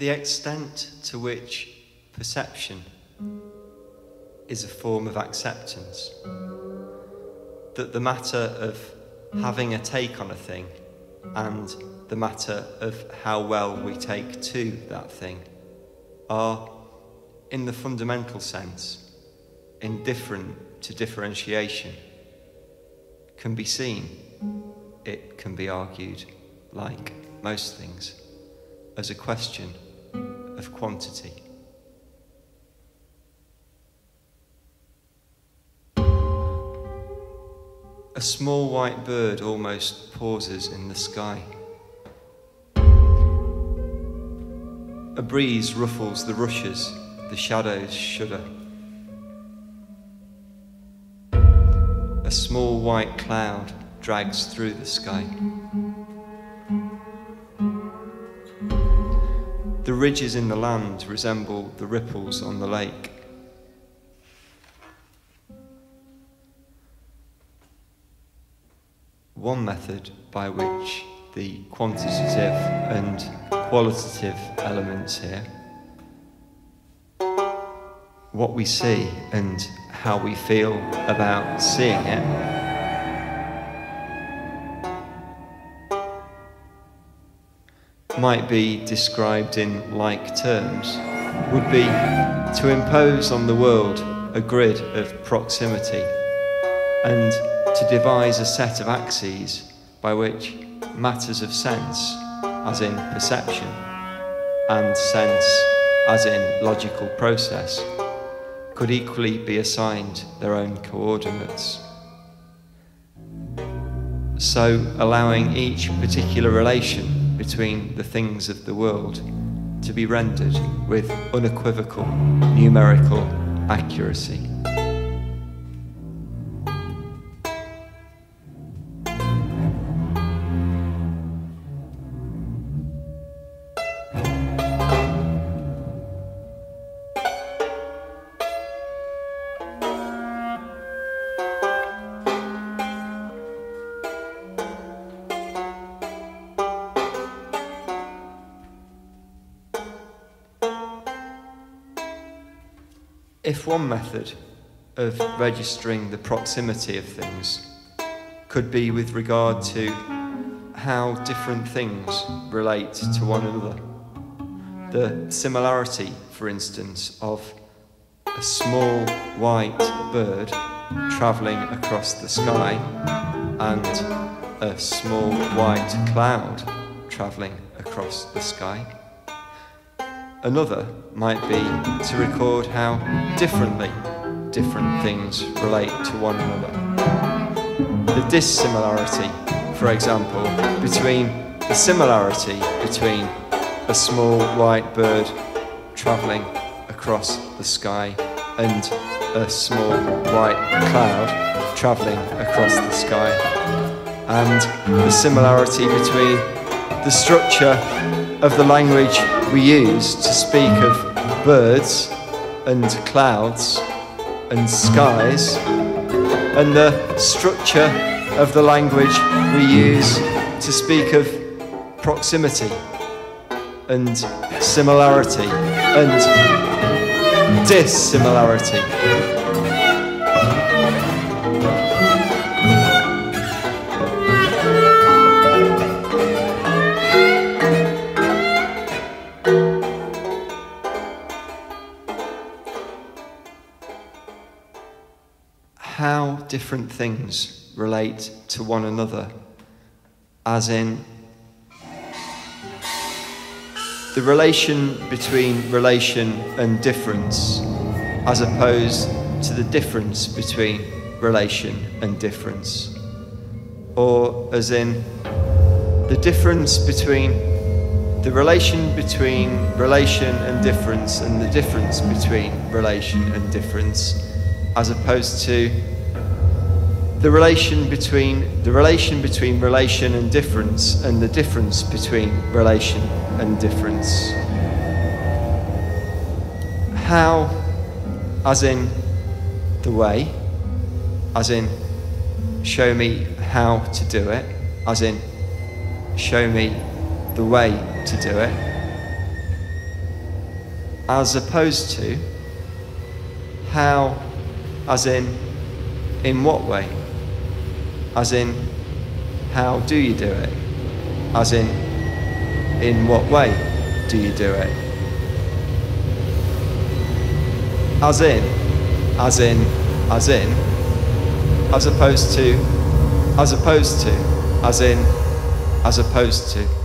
The extent to which perception is a form of acceptance, that the matter of having a take on a thing and the matter of how well we take to that thing are, in the fundamental sense, indifferent to differentiation, can be seen, it can be argued, like most things, as a question of quantity. A small white bird almost pauses in the sky. A breeze ruffles the rushes, the shadows shudder. A small white cloud drags through the sky. The ridges in the land resemble the ripples on the lake. One method by which the quantitative and qualitative elements here, what we see and how we feel about seeing it, might be described in like terms, would be to impose on the world a grid of proximity and to devise a set of axes by which matters of sense, as in perception, and sense, as in logical process, could equally be assigned their own coordinates. So allowing each particular relation between the things of the world to be rendered with unequivocal numerical accuracy. If one method of registering the proximity of things could be with regard to how different things relate to one another, the similarity, for instance, of a small white bird travelling across the sky and a small white cloud travelling across the sky. Another might be to record how differently different things relate to one another. The dissimilarity, for example, between the similarity between a small white bird travelling across the sky and a small white cloud travelling across the sky, and the similarity between the structure of the language we use to speak of birds and clouds and skies, and the structure of the language we use to speak of proximity and similarity and dissimilarity. How different things relate to one another, as in the relation between relation and difference, as opposed to the difference between relation and difference, or as in the difference between the relation between relation and difference and the difference between relation and difference, as opposed to the relation between relation and difference and the difference between relation and difference. How, as in the way, as in show me how to do it, as in show me the way to do it. as opposed to how, as in what way? As in, how do you do it? As in what way do you do it? As in, as in, as in, as opposed to, as opposed to, as in, as opposed to.